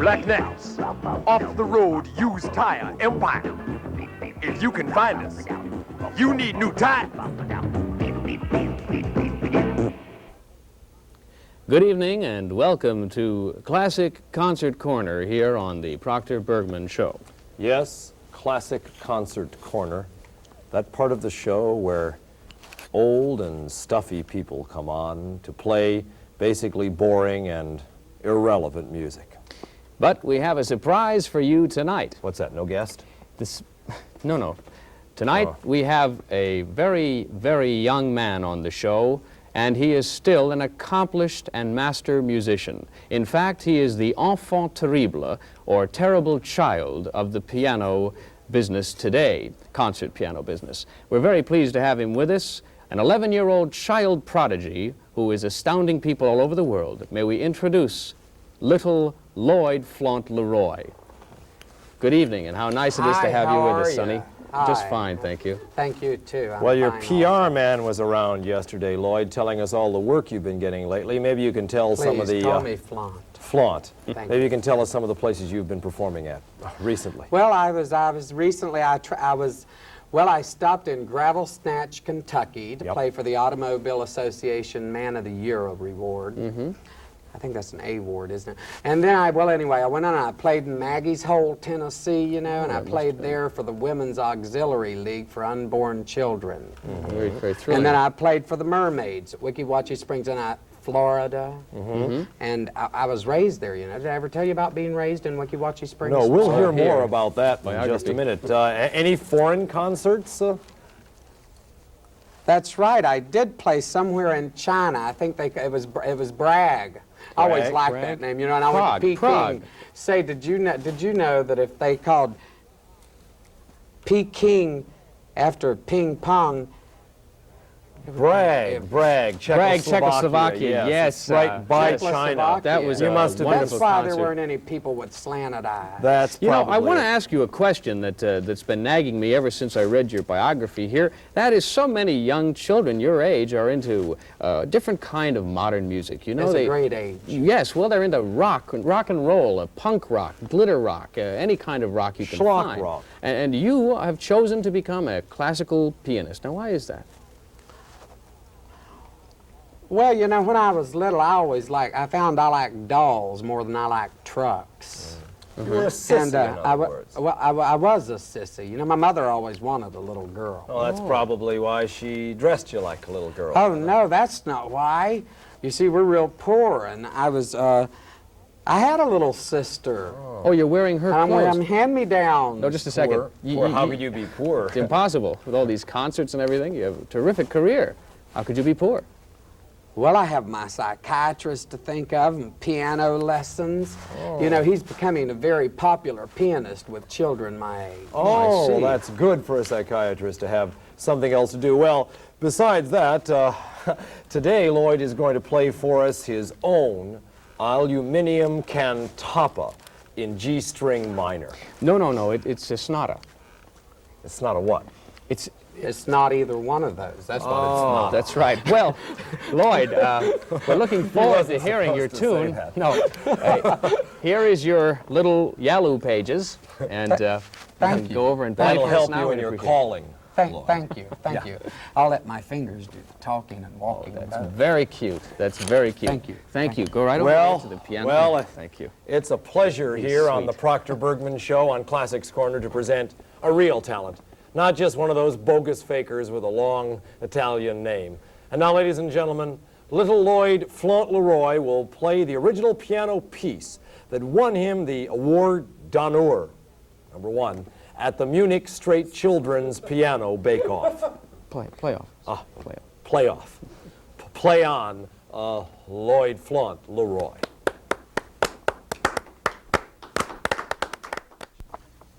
Black Necks, Off the Road Used Tire Empire. If you can find us, you need new tires. Good evening and welcome to Classic Concert Corner here on the Proctor Bergman Show. Yes, Classic Concert Corner. That part of the show where old and stuffy people come on to play basically boring and irrelevant music. But we have a surprise for you tonight. What's that, no guest? No. Tonight we have a very, very young man on the show, and he is still an accomplished and master musician. In fact, he is the enfant terrible, or terrible child, of the piano business today, concert piano business. We're very pleased to have him with us, an 11-year-old child prodigy who is astounding people all over the world. May we introduce Little Lord Flauntleroy. Good evening, and how nice it is to have you with us, Sonny. Just fine, thank you. Thank you, too. Well, your PR man was around yesterday, Lloyd, telling us all the work you've been getting lately. Maybe you can tell some of the... Please call me Flaunt. Flaunt. Maybe you can tell us some of the places you've been performing at recently. Well, I was recently, I stopped in Gravel Snatch, Kentucky to play for the Automobile Association Man of the Year Award. I think that's an award, isn't it? And then I went on and I played in Maggie's Hole, Tennessee, you know, and I played there for the Women's Auxiliary League for Unborn Children. Very, very thrilling. And then I played for the Mermaids at Weeki Wachee Springs in Florida. And I was raised there, you know. Did I ever tell you about being raised in Weeki Wachee Springs? No, we'll hear more about that in just a minute. Any foreign concerts? That's right. I did play somewhere in China. I think it was Bragg. I always liked that name, you know. And I went to Peking. Say, did you know that if they called Peking after ping pong? Bragg, Czechoslovakia, yes. Right by China. That was That's why there weren't any people with slanted eyes. That's probably. You know, I want to ask you a question that's been nagging me ever since I read your biography here. That is, so many young children your age are into a different kind of modern music. You know, it's a great age. Yes, well, they're into rock and roll, punk rock, glitter rock, any kind of rock you can find. Rock. And you have chosen to become a classical pianist. Now, why is that? Well, you know, when I was little, I found I liked dolls more than I liked trucks. You were a sissy, in other words. Well, I was a sissy. You know, my mother always wanted a little girl. Oh, that's probably why she dressed you like a little girl. Oh, no, that's not why. You see, we're real poor, and I had a little sister. Oh, you're wearing her clothes. I'm hand-me-down. No, just a second. How could you be poor? It's impossible. With all these concerts and everything, you have a terrific career. How could you be poor? Well, I have my psychiatrist to think of and piano lessons. You know, he's becoming a very popular pianist with children my age. Oh, well, that's good for a psychiatrist to have something else to do. Well, besides that, today Lloyd is going to play for us his own Aluminium Cantata in G string minor. No, it's a sonata. It's not a what? It's not either one of those. That's what it's not. That's right. Well, Lloyd, we're looking forward to hearing your tune. No, here is your little Yalu pages, and Thank you. Go over and play That'll for us help now you in your calling. Thank you. I'll let my fingers do the talking and walking. That's very cute. That's very cute. Thank you. Go right over to the piano. Well, thank you. It's a pleasure here on the Proctor Bergman Show on Classics Corner to present a real talent. Not just one of those bogus fakers with a long Italian name. And now, ladies and gentlemen, Little Lord Flauntleroy will play the original piano piece that won him the Award d'Honneur, #1, at the Munich Straight Children's Piano Bake-Off. Play off. Play on, Lord Flauntleroy.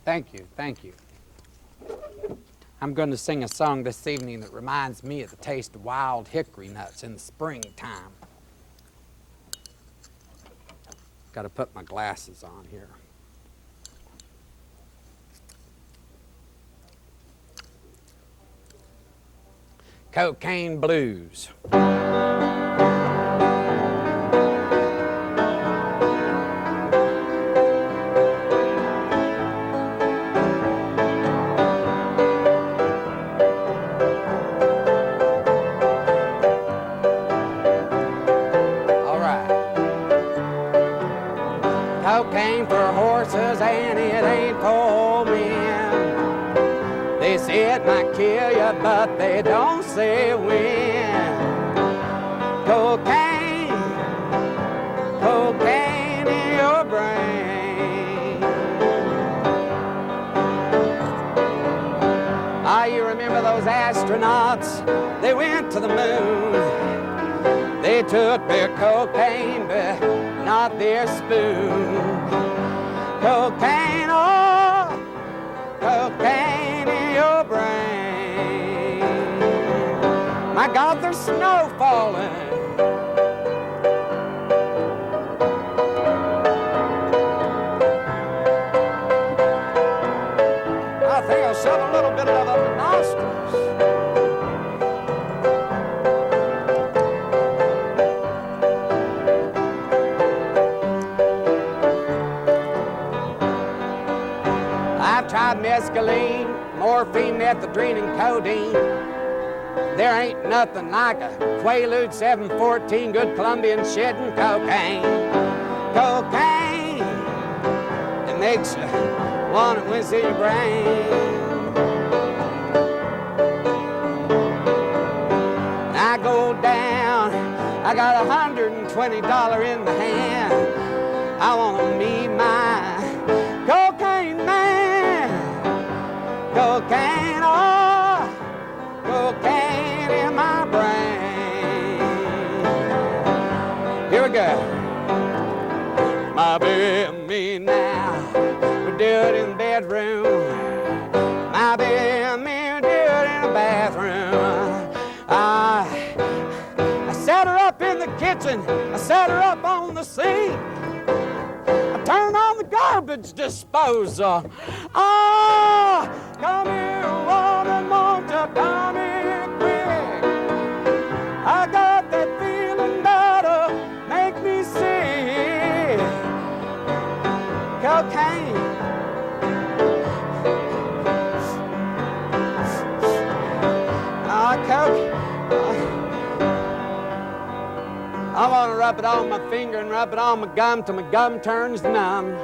Thank you. I'm going to sing a song this evening that reminds me of the taste of wild hickory nuts in the springtime. Got to put my glasses on here. Cocaine Blues. cocaine for horses and it ain't for men. They say it might kill you, but they don't say when. Cocaine, cocaine in your brain. Ah, you remember those astronauts? They went to the moon. They took their cocaine, but not their spoon. Cocaine, oh, cocaine in your brain. My God, there's snow falling. I think I'll shove a little bit of it up the nostrils. I've tried mescaline, morphine, methadone, and codeine. There ain't nothing like a Quaalude 714, good Colombian shit and cocaine. Cocaine, it makes you want to wince in your brain. I go down, I got $120 in the hand. I want to meet my cocaine man. Cocaine, oh, cocaine in my brain. Here we go. My baby and me now, we do it in the bedroom. My baby and me, we do it in the bathroom. I set her up in the kitchen, I set her up on the sink. I turn on the garbage disposal. Ah, come here, woman, won't you come here quick? I got that feeling that'll make me sick. Cocaine. Ah, coke. I want to rub it on my finger and rub it on my gum till my gum turns numb.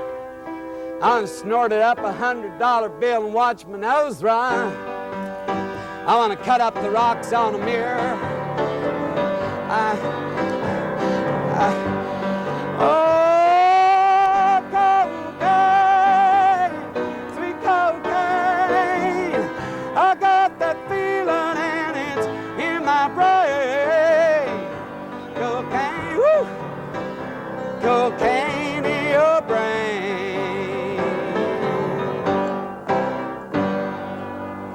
I want to snort it up $100 bill and watch my nose run. I want to cut up the rocks on a mirror. Oh, cocaine, sweet cocaine. I got that feeling and it's in my brain. Cocaine, woo! Cocaine in your brain.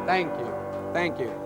Thank you. Thank you.